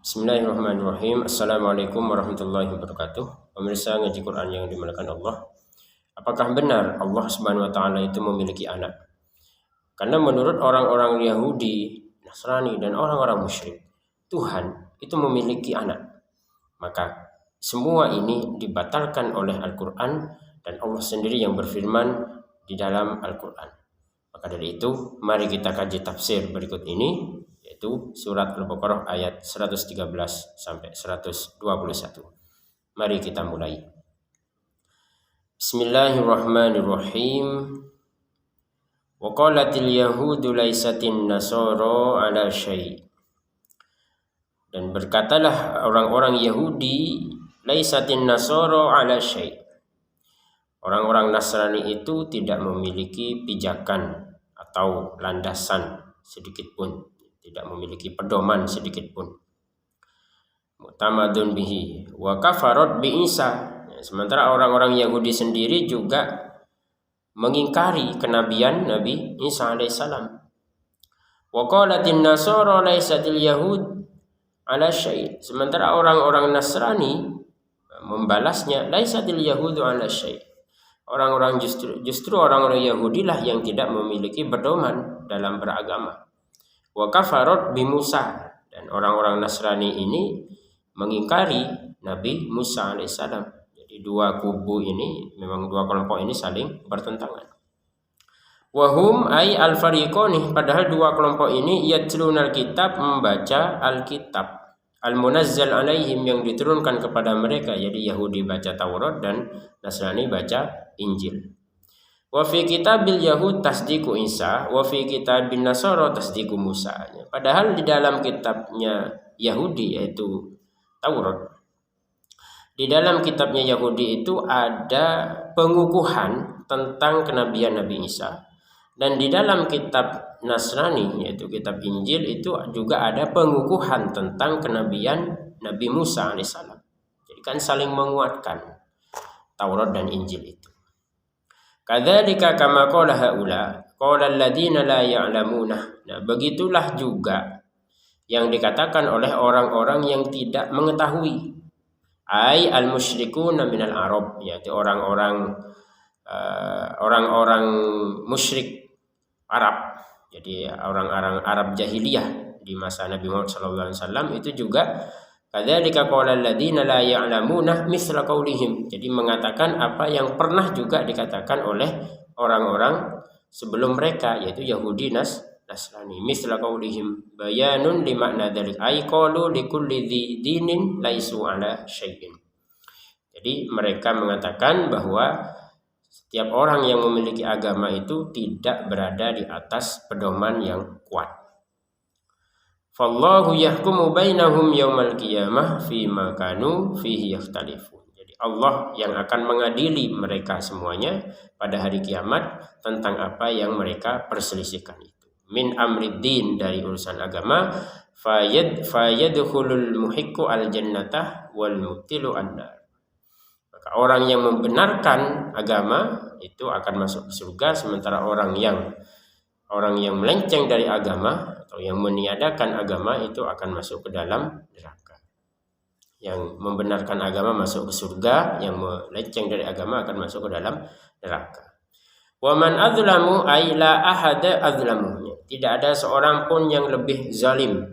Bismillahirrahmanirrahim. Assalamualaikum warahmatullahi wabarakatuh. Pemirsa ngaji Quran yang dimuliakan Allah. Apakah benar Allah Subhanahu wa taala itu memiliki anak? Karena menurut orang-orang Yahudi, Nasrani dan orang-orang musyrik, Tuhan itu memiliki anak. Maka semua ini dibatalkan oleh Al-Qur'an dan Allah sendiri yang berfirman di dalam Al-Qur'an. Maka dari itu, mari kita kaji tafsir berikut ini, yaitu surat Al-Baqarah ayat 113 sampai 121. Mari kita mulai. Bismillahirrahmanirrahim. Wa qalatil yahudu laisatin nasara ala syai'. Dan berkatalah orang-orang Yahudi, laisatin nasara ala syai'. Orang-orang Nasrani itu tidak memiliki pijakan atau landasan sedikit pun, tidak memiliki pedoman sedikit pun. Mu'tamadun bihi wa kafarat bi Isa. Sementara orang-orang Yahudi sendiri juga mengingkari kenabian Nabi Isa alaihissalam. Wa qalatin nasara laisatil yahud ala syai'. Sementara orang-orang Nasrani membalasnya, laisatil yahudu ala syai'. Orang-orang justru orang-orang Yahudi lah yang tidak memiliki pedoman dalam beragama. Wa kafarat bi Musa, dan orang-orang Nasrani ini mengingkari Nabi Musa alaihissalam. Jadi dua kubu ini, memang dua kelompok ini saling bertentangan. Wahum ay al-fariqani, padahal dua kelompok ini yatlunal kitab, membaca Alkitab, al-munazzal alaihim, yang diturunkan kepada mereka. Jadi Yahudi baca Taurat dan Nasrani baca Injil. Wa fi kitabil yahud tasdiqu Isa wa fi kitabin nasara tasdiqu Musa. Padahal di dalam kitabnya Yahudi yaitu Taurat, di dalam kitabnya Yahudi itu ada pengukuhan tentang kenabian Nabi Isa, dan di dalam kitab Nasrani yaitu kitab Injil itu juga ada pengukuhan tentang kenabian Nabi Musa alaihissalam. Jadi kan saling menguatkan Taurat dan Injil itu. Kadzalika kama qala haula qala alladziina la ya'lamuna. Nah, begitulah juga yang dikatakan oleh orang-orang yang tidak mengetahui. Ai al-musyrikuuna minal Arab, yaitu orang-orang musyrik Arab. Jadi orang-orang Arab jahiliyah di masa Nabi Muhammad SAW itu juga kadzalika qala alladziina la ya'lamuna mithla qaulihim. Jadi mengatakan apa yang pernah juga dikatakan oleh orang-orang sebelum mereka, yaitu Yahudi Nasrani. Mithla qaulihim bayanun li makna dzalik ay qalu likulli dinin laisu ala syai'in. Jadi mereka mengatakan bahwa setiap orang yang memiliki agama itu tidak berada di atas pedoman yang kuat. Fallahu yahkumu bainahum yaumal qiyamah fima kanu fihi yakhtalifun. Jadi Allah yang akan mengadili mereka semuanya pada hari kiamat tentang apa yang mereka perselisihkan itu. Min amriddin, dari urusan agama, fayadkhulul muhiqqu al jannatah wal mubtilu an-nar. Maka orang yang membenarkan agama itu akan masuk ke surga, sementara orang yang melenceng dari agama atau yang meniadakan agama itu akan masuk ke dalam neraka. Yang membenarkan agama masuk ke surga, yang melenceng dari agama akan masuk ke dalam neraka. Wa man adzlamu ay la ahada adzlamu. Tidak ada seorang pun yang lebih zalim.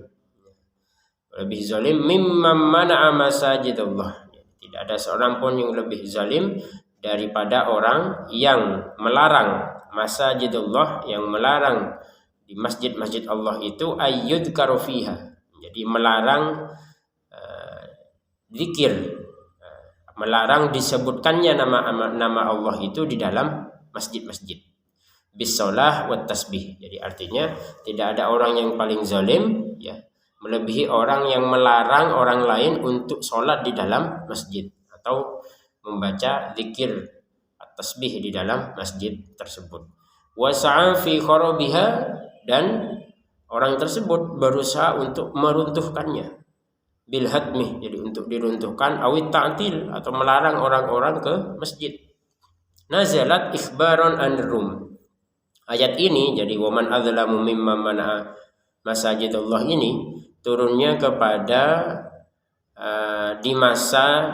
Lebih zalim mimman mana'a masajidallah. Tidak ada seorang pun yang lebih zalim daripada orang yang melarang masajidullah, yang melarang di masjid-masjid Allah itu ayyudkaru fiha. Jadi melarang zikir, melarang disebutkannya nama Allah itu di dalam masjid-masjid. Bisolah wat tasbih. Jadi artinya tidak ada orang yang paling zalim ya, melebihi orang yang melarang orang lain untuk sholat di dalam masjid atau membaca zikir tasbih di dalam masjid tersebut. Wasa'a fi kharabiha, dan orang tersebut berusaha untuk meruntuhkannya. Bil hadmi, jadi untuk diruntuhkan, awit ta'til, atau melarang orang-orang ke masjid. Nazalat ikhbaron an rum. Ayat ini, jadi waman adzlamu mimman mana'a masajidallah ini turunnya kepada di masa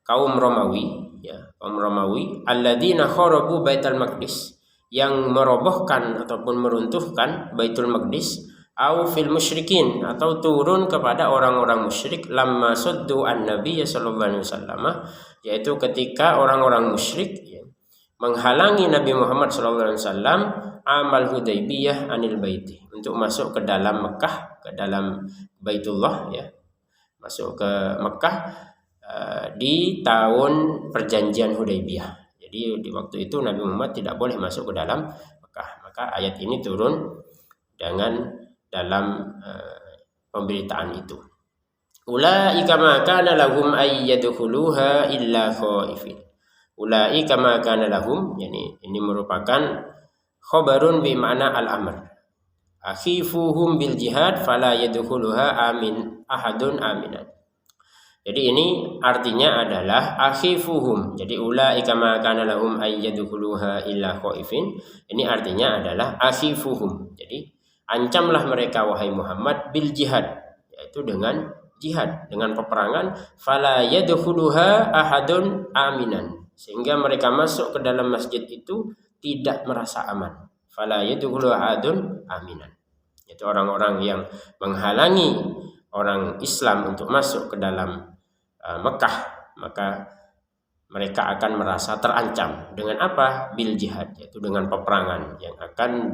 kaum Romawi, ya, kaum Romawi alladzina kharabu Baitul Maqdis, yang merobohkan ataupun meruntuhkan Baitul Maqdis, au fil musyrikin, atau turun kepada orang-orang musyrik, lamma suddu an nabiy sallallahu alaihi wasallam, yaitu ketika orang-orang musyrik, ya, menghalangi Nabi Muhammad sallallahu alaihi wasallam amal Hudaybiyah anil baiti, untuk masuk ke dalam Mekah, ke dalam Baitullah, ya, masuk ke Mekah di tahun perjanjian Hudaybiyah. Jadi di waktu itu Nabi Muhammad tidak boleh masuk ke dalam Mekah. Maka ayat ini turun dengan dalam pemberitaan itu. Ulaika ma kana lahum ay yadkhuluha illa khaifin. Ulaika ma kana lahum, yani ini merupakan khabarun bi makna al-amr. Akhifuhum bil jihad fala yadkhuluha amin ahadun aminan. Jadi ini artinya adalah akhifuhum. Jadi ulaika ma kana lahum ay yadkhuluha illa khaifin. Ini artinya adalah akhifuhum. Jadi ancamlah mereka wahai Muhammad bil jihad, yaitu dengan jihad, dengan peperangan, fala yadkhuluha ahadun aminan, sehingga mereka masuk ke dalam masjid itu tidak merasa aman. Fala yadkhuluha ahadun aminan, yaitu orang-orang yang menghalangi orang Islam untuk masuk ke dalam Mekah, maka mereka akan merasa terancam dengan apa? Bil jihad, yaitu dengan peperangan yang akan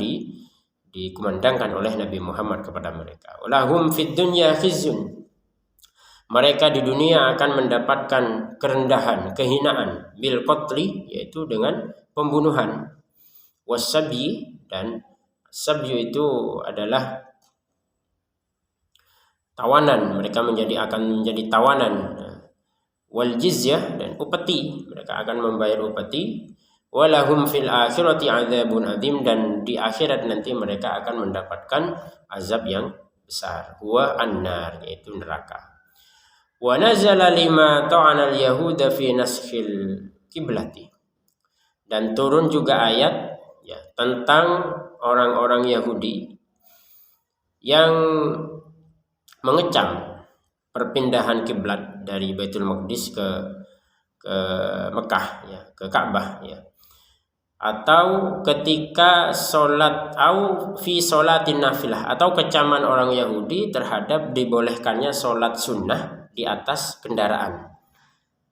dikumandangkan oleh Nabi Muhammad kepada mereka. Walahum fid dunya khizyun, mereka di dunia akan mendapatkan kerendahan, kehinaan, bil qatli, yaitu dengan pembunuhan, wasabyi, dan sabyu itu adalah tawanan, mereka akan menjadi tawanan, wal jizyah, dan upeti, mereka akan membayar upeti. Walahum fil akhirati adzabun adzim, dan di akhirat nanti mereka akan mendapatkan azab yang besar, huwa annar, yaitu neraka. Wa nazala lima ta'ana al-yahuda fi naskhil kiblati, dan turun juga ayat, ya, tentang orang-orang Yahudi yang mengecam perpindahan kiblat dari Baitul Maqdis ke Mekah, ya, ke Ka'bah, ya, atau ketika sholat, au fi sholatin nafilah, atau kecaman orang Yahudi terhadap dibolehkannya sholat sunnah di atas kendaraan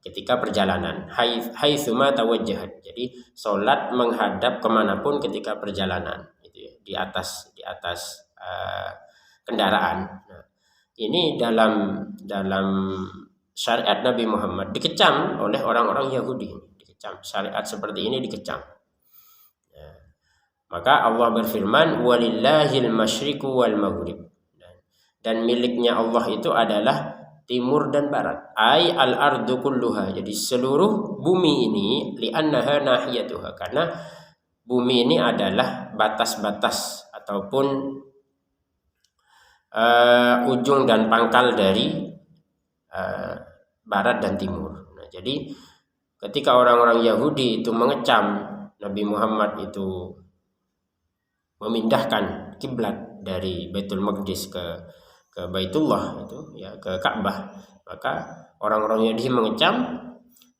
ketika perjalanan, haitsuma tawajjahat, jadi sholat menghadap kemanapun ketika perjalanan, gitu ya, di atas kendaraan. Nah, ini dalam syariat Nabi Muhammad dikecam oleh orang-orang Yahudi, dikecam, syariat seperti ini dikecam. Maka Allah berfirman, walillahil masyriqu wal maghrib, dan miliknya Allah itu adalah timur dan barat, ay al ardu kulluha, jadi seluruh bumi ini, li'annaha nahiyatuha, karena bumi ini adalah batas-batas ataupun ujung dan pangkal dari barat dan timur. Nah, jadi ketika orang-orang Yahudi itu mengecam Nabi Muhammad itu memindahkan kiblat dari Baitul Maqdis ke Baitullah, itu ya, ke Ka'bah, maka orang-orang Yahudi mengecam.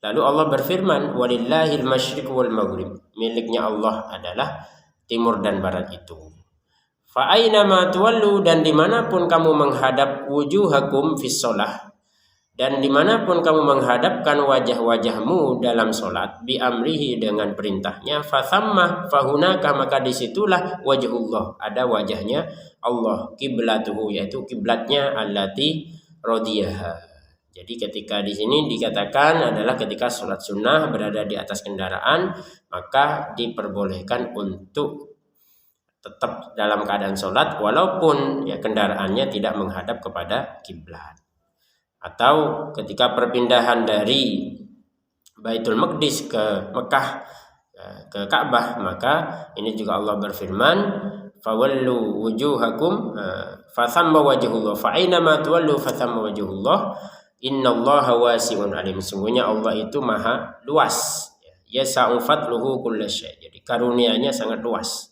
Lalu Allah berfirman, walillahil masyriq wal maghrib, miliknya Allah adalah timur dan barat itu. Fa aina ma tuwallu, dan dimanapun kamu menghadap, wujuhakum fis shalah, dan dimanapun kamu menghadapkan wajah-wajahmu dalam sholat, bi amrihi, dengan perintahnya, fathamma, fahunaka, maka disitulah wajhullah, ada wajahnya Allah, kiblatuhu, yaitu kiblatnya, allati rodiyaha. Jadi ketika di sini dikatakan adalah ketika sholat sunnah berada di atas kendaraan, maka diperbolehkan untuk tetap dalam keadaan sholat walaupun, ya, kendaraannya tidak menghadap kepada kiblat. Atau ketika perpindahan dari Baitul Maqdis ke Mekah, ke Ka'bah, maka ini juga Allah berfirman, fawallu wujuhakum fathamma wajhullah, fa aina ma tuwallu fathamma wajhullah, innallaha wasi'un alim, sungguhnya Allah itu maha luas, yasa'u fadluhu kullasyai, jadi karunia-Nya sangat luas.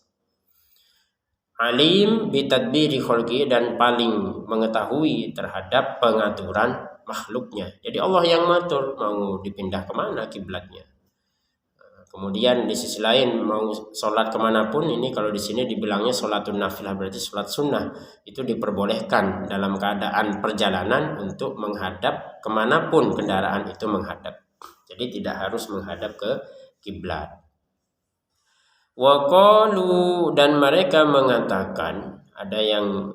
alim bitadbiri khalqi, dan paling mengetahui terhadap pengaturan makhluknya. Jadi Allah yang mengatur mau dipindah kemana kiblatnya. Kemudian di sisi lain mau sholat kemanapun, ini kalau di sini dibilangnya sholatun nafilah, berarti sholat sunnah itu diperbolehkan dalam keadaan perjalanan untuk menghadap kemanapun kendaraan itu menghadap. Jadi tidak harus menghadap ke kiblat. Wa qalu, dan mereka mengatakan, ada yang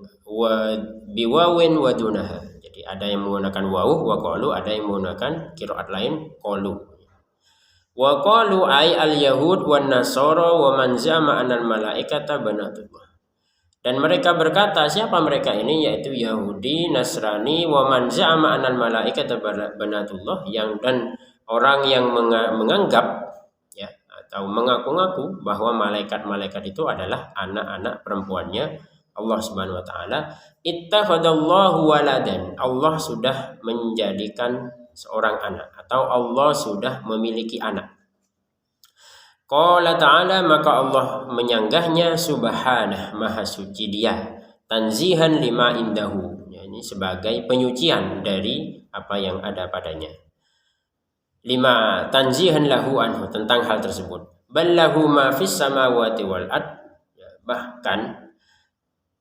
biwawin wa dunaha. Jadi ada yang menggunakan wawu wa qalu, ada yang menggunakan qiraat lain qalu. Wa qalu ay al yahud wan nasara wa man zama anal malaikata banatullah. Dan mereka berkata, siapa mereka ini? Yaitu Yahudi, Nasrani, wa man zama anal malaikata banatullah, yang dan orang yang menganggap ya atau mengaku-ngaku bahwa malaikat-malaikat itu adalah anak-anak perempuannya Allah Subhanahu wa taala. Ittakhadallahu waladan, Allah sudah menjadikan seorang anak, atau Allah sudah memiliki anak. Qala ta'ala, maka Allah menyanggahnya, subhanah, maha suci dia, tanzihan lima indahu, ini sebagai penyucian dari apa yang ada padanya. Lima tanzihan lahu anhu, tentang hal tersebut. Ballahu ma fis samawati wal ard, bahkan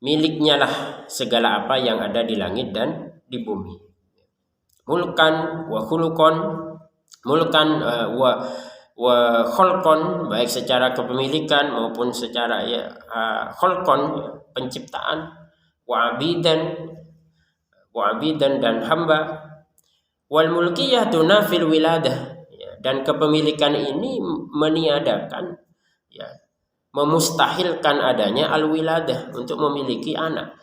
miliknya lah segala apa yang ada di langit dan di bumi. Mulkan wa khuluqan, mulkan wa khalqan, baik secara kepemilikan maupun secara khalqan, penciptaan, wa abidan dan hamba, wal mulkiyah tunafil wiladah, dan kepemilikan ini meniadakan memustahilkan adanya al wiladah, untuk memiliki anak.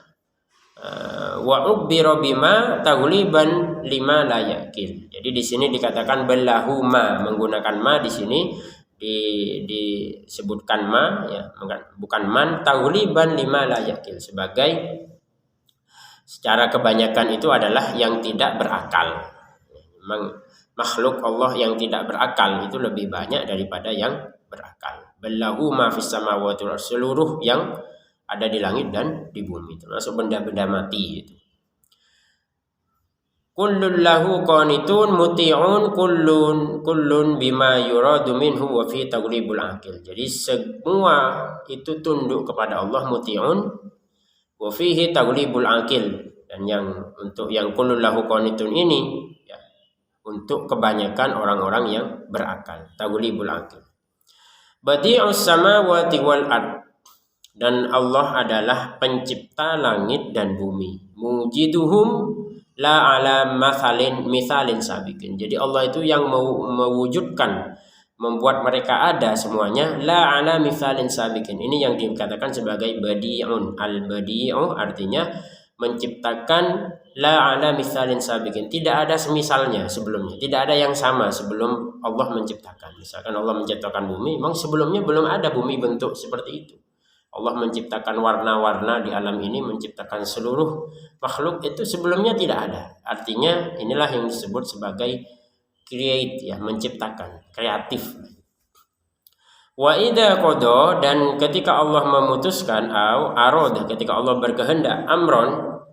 Wa ubbira bima taghliban lima la yakil. Jadi di sini dikatakan ballahuma, menggunakan ma di sini disebutkan ma ya, bukan man, taghliban lima la yakil, sebagai secara kebanyakan itu adalah yang tidak berakal. Memang makhluk Allah yang tidak berakal itu lebih banyak daripada yang berakal. Ballahuma fis samawati wal ardh, seluruh yang ada di langit dan di bumi, termasuk benda-benda mati itu. Kullun lahu qanitun muti'un kullun bima yuradu minhu wa fi taghlibul aqil. Jadi semua itu tunduk kepada Allah, muti'un wa fihi taghlibul aqil. Dan yang untuk yang kullun lahu qanitun ini ya, untuk kebanyakan orang-orang yang berakal, taghlibul aqil. Badi'us samawati wal ard, dan Allah adalah pencipta langit dan bumi. Mujiduhum la ala mithalin sabiqin. Jadi Allah itu yang mewujudkan, membuat mereka ada semuanya, la ala mithalin sabiqin. Ini yang dikatakan sebagai badi'un. Al-badi'u artinya menciptakan, la ala mithalin sabiqin, tidak ada semisalnya sebelumnya, tidak ada yang sama sebelum Allah menciptakan. Misalkan Allah menciptakan bumi, memang sebelumnya belum ada bumi bentuk seperti itu. Allah menciptakan warna-warna di alam ini, menciptakan seluruh makhluk itu sebelumnya tidak ada. Artinya inilah yang disebut sebagai create, ya, menciptakan, kreatif. Wa idza qada, dan ketika Allah memutuskan, au arada, ketika Allah berkehendak, amron,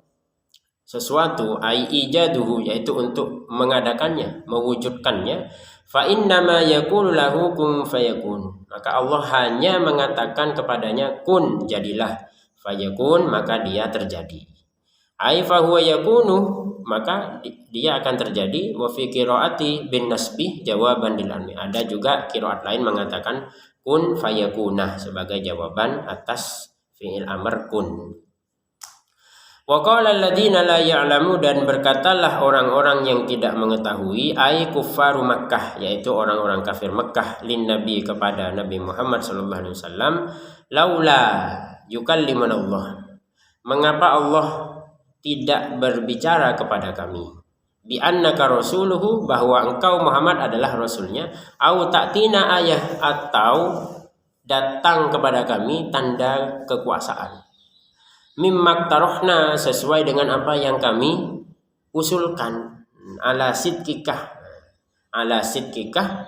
sesuatu, ai ijaduhu, yaitu untuk mengadakannya, mewujudkannya, fa innama yaqulu lahu kun fayakun, maka Allah hanya mengatakan kepadanya kun, jadilah, fayakun, maka dia terjadi. Ai fa huwa yakunu, maka dia akan terjadi. Wa fi qiraati bin nasbih jawaban lil amri, ada juga qiraat lain mengatakan kun fayakunah sebagai jawaban atas fi'il amr kun. Wa qala alladziina la ya'lamu, dan berkatalah orang-orang yang tidak mengetahui, ai kuffaru Makkah, yaitu orang-orang kafir Makkah, lin nabi, kepada Nabi Muhammad sallallahu alaihi wasallam, laula yukallimunallah, mengapa Allah tidak berbicara kepada kami, bi annaka rasuluhu, bahwa engkau Muhammad adalah rasulnya, au ta'tina ayah, atau datang kepada kami tanda kekuasaan, mimmak tarohna, sesuai dengan apa yang kami usulkan, ala sidkikah,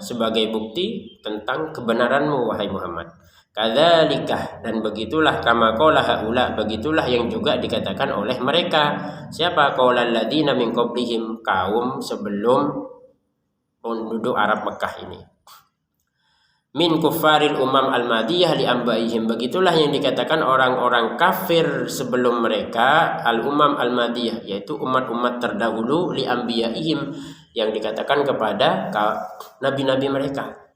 sebagai bukti tentang kebenaranmu wahai Muhammad. Kadzalika, dan begitulah kama qala haula, begitulah yang juga dikatakan oleh mereka. Siapa? Qaulal ladzina min qablihim, kaum sebelum penduduk Arab Mekah ini. Min kuffaril umam al-madiyah li ambaihim, begitulah yang dikatakan orang-orang kafir sebelum mereka, al-umam al-madiyah, yaitu umat-umat terdahulu, li ambiyaihim, yang dikatakan kepada nabi-nabi mereka.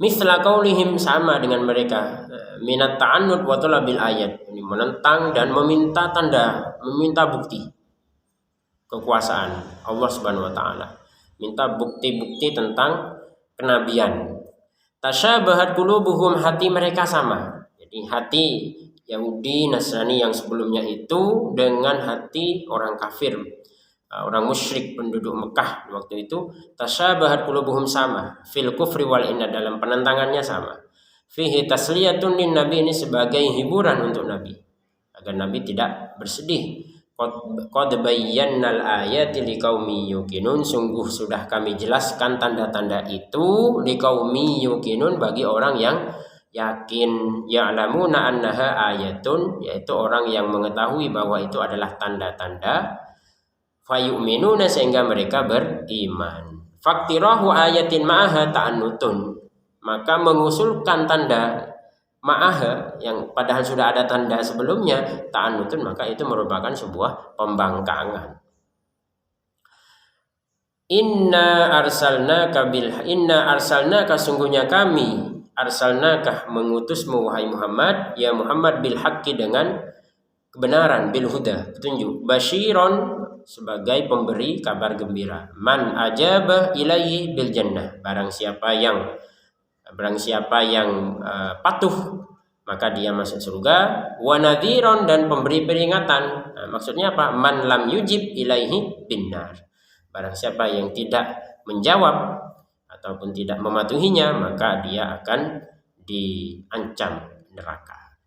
Misla qaulihim, sama dengan mereka, minat ta'annud wa talabil ayat, ini menentang dan meminta tanda, meminta bukti kekuasaan Allah Subhanahu wa taala, minta bukti-bukti tentang kenabian. Tasyabahat qulubuhum, hati mereka sama. Jadi hati Yahudi Nasrani yang sebelumnya itu dengan hati orang kafir, orang musyrik penduduk Mekah waktu itu. Tasyabahat qulubuhum, sama, fil kufri wal inad, dalam penentangannya sama. Fihi tasliyatun lin nabi, ini sebagai hiburan untuk nabi agar nabi tidak bersedih. Qad bayyannal ayati liqaumi yuqinun, sungguh sudah kami jelaskan tanda-tanda itu liqaumi yuqinun, bagi orang yang yakin. Ya'lamuna annaha ayatun, yaitu orang yang mengetahui bahwa itu adalah tanda-tanda. Fayu'minuna, sehingga mereka beriman. Faktirahu ayatin ma'aha ta'annutun, maka mengusulkan tanda ma'aha yang padahal sudah ada tanda sebelumnya, ta'annutun, maka itu merupakan sebuah pembangkangan. Inna arsalnaka, sungguhnya kami, arsalnaka, mengutusmu wahai Muhammad, ya Muhammad, bil haqqi, dengan kebenaran, bil huda, petunjuk, basyiron, sebagai pemberi kabar gembira, man ajaba ilaihi bil jannah, barang siapa yang patuh maka dia masuk surga, wa nadhiron, dan pemberi peringatan. Maksudnya apa? Man lam yujib ilaihi binnar, barang siapa yang tidak menjawab ataupun tidak mematuhinya, maka dia akan diancam neraka.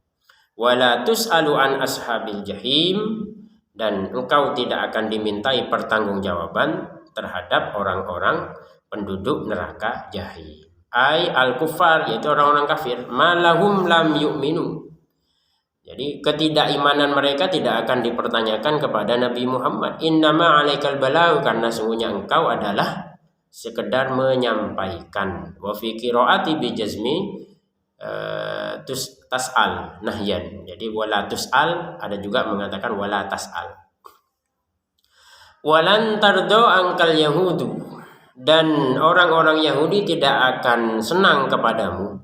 Wala tus'alu an ashabil jahim, dan engkau tidak akan dimintai pertanggungjawaban terhadap orang-orang penduduk neraka jahim. Ai al-kufar, yaitu orang-orang kafir, malahum lam yu'minu, jadi ketidakimanan mereka tidak akan dipertanyakan kepada Nabi Muhammad. Innama alaikal balau, karena sungguhnya engkau adalah sekedar menyampaikan. Wa fi qiraati bi jazmi tas'al nahyan, jadi wala tus'al, ada juga mengatakan wala tas'al. Walan tardo angkal yahudu, dan orang-orang Yahudi tidak akan senang kepadamu,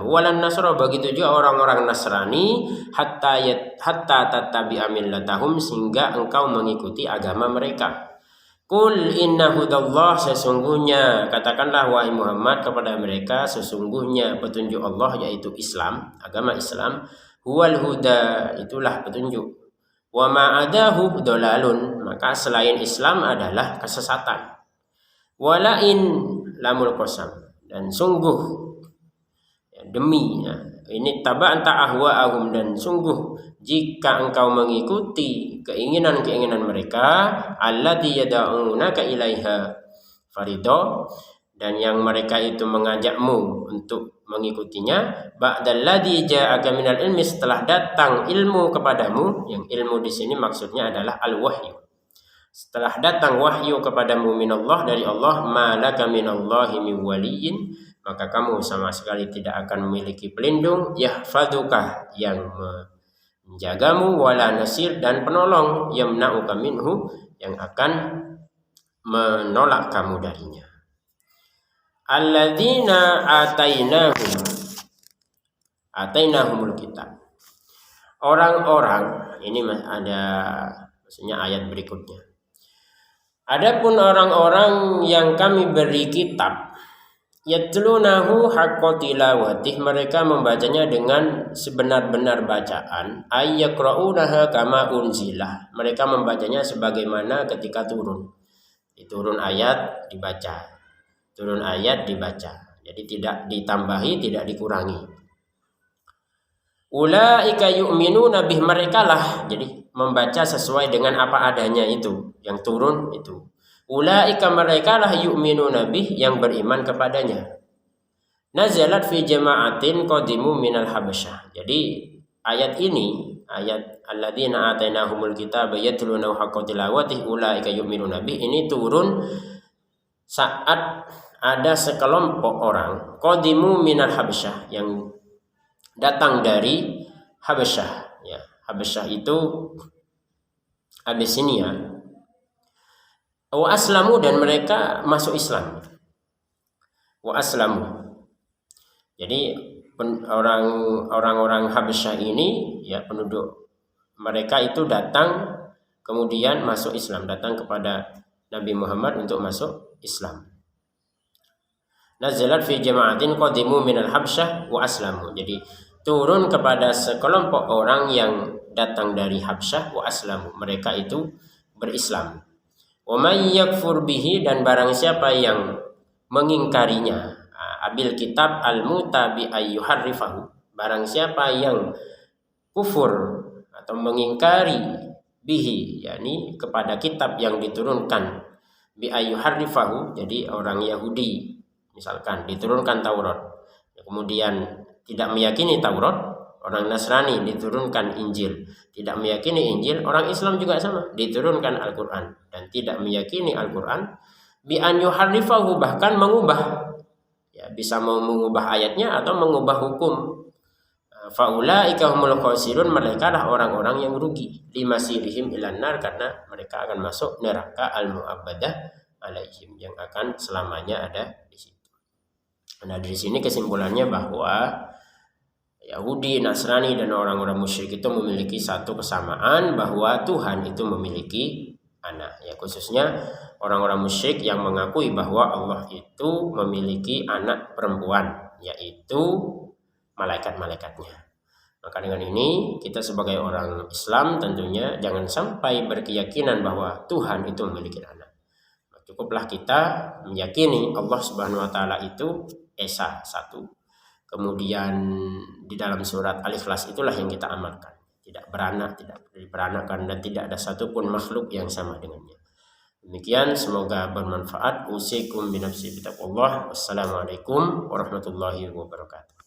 Walan nasra, begitu juga orang-orang Nasrani, hatta tattabi'a millatahum, sehingga engkau mengikuti agama mereka. Qul inna hudallah, sesungguhnya, katakanlah wahai Muhammad kepada mereka, sesungguhnya petunjuk Allah, yaitu Islam, agama Islam, huwal huda, itulah petunjuk. Wa ma'adahu dolalun, maka selain Islam adalah kesesatan. Walain, lamul qasam, dan sungguh, demi, ini taba'anta ahwa'ahum, dan sungguh jika engkau mengikuti keinginan-keinginan mereka, allati yad'unaka ilaiha farido, dan yang mereka itu mengajakmu untuk mengikutinya, ba'dalladzi ja'aka minal ilmi, setelah datang ilmu kepadamu, yang ilmu di sini maksudnya adalah al-wahyu, setelah datang wahyu kepadamu minallah, dari Allah, malaka minallahi min waliyyin, maka kamu sama sekali tidak akan memiliki pelindung, yahfaduka, yang menjagamu, wala nasir, dan penolong, yamna'uka minhu, yang akan menolak kamu darinya. Alladzina atainahumul kitab, orang-orang, ini ada maksudnya ayat berikutnya. Adapun orang-orang yang kami beri kitab, yatlunahu haqqa tilawatih, mereka membacanya dengan sebenar-benar bacaan, ayyaqra'unaha kama unzilah, mereka membacanya sebagaimana ketika turun. Turun ayat dibaca, turun ayat dibaca, jadi tidak ditambahi, tidak dikurangi. Ulaika yu'minuna bih, mereka lah jadi membaca sesuai dengan apa adanya itu yang turun itu. Ulaika, mereka lah yu'minuna bih, yang beriman kepadanya. nazalat fi jama'atin qadimu minal habasyah. Jadi ayat ini, ayat alladzina atainahumul kitaba yatluna haqqa tilawatihi ulaika yu'minuna bih, ini turun saat ada sekelompok orang qadimu minal habasyah yang datang dari Habasyah, ya. Habasyah itu Abyssinia. Wa aslamu, dan mereka masuk Islam. Wa aslamu. Jadi orang-orang Habasyah ini, ya, penduduk mereka itu datang kemudian masuk Islam, datang kepada Nabi Muhammad untuk masuk Islam. Nazalat fi jama'atin qadimu minal Habasyah wa aslamu. Jadi turun kepada sekelompok orang yang datang dari Habsyah wa aslamu, mereka itu berislam. Wa may yakfur bihi, dan barang siapa yang mengingkarinya, abil kitab al-mutabi ayyuharrifahu, barang siapa yang kufur atau mengingkari bihi, yakni kepada kitab yang diturunkan, bi ayyuharrifahu, jadi orang Yahudi misalkan diturunkan Taurat, kemudian tidak meyakini Taurat, orang Nasrani diturunkan Injil, tidak meyakini Injil, orang Islam juga sama, diturunkan Al-Quran dan tidak meyakini Al-Quran, bi an yuharrifahu, bahkan mengubah, ya, bisa mengubah ayatnya atau mengubah hukum. Faulaika humul khasirun, mereka lah orang-orang yang rugi, limasirihim ilan nar, karena mereka akan masuk neraka al-mu'abbadah alaihim, yang akan selamanya ada di situ. Nah, dari sini kesimpulannya bahwa Yahudi, Nasrani, dan orang-orang musyrik itu memiliki satu kesamaan, bahwa Tuhan itu memiliki anak. Ya, khususnya orang-orang musyrik yang mengakui bahwa Allah itu memiliki anak perempuan, yaitu malaikat-malaikatnya. Maka dengan ini kita sebagai orang Islam tentunya jangan sampai berkeyakinan bahwa Tuhan itu memiliki anak. Cukuplah kita meyakini Allah Subhanahu wa taala itu Esa, satu. Kemudian di dalam surat Al-Ikhlas itulah yang kita amalkan. Tidak beranak, tidak diperanakan, dan tidak ada satupun makhluk yang sama dengannya. Demikian, semoga bermanfaat. Usikum binafsi bitaqwallah. Wassalamualaikum warahmatullahi wabarakatuh.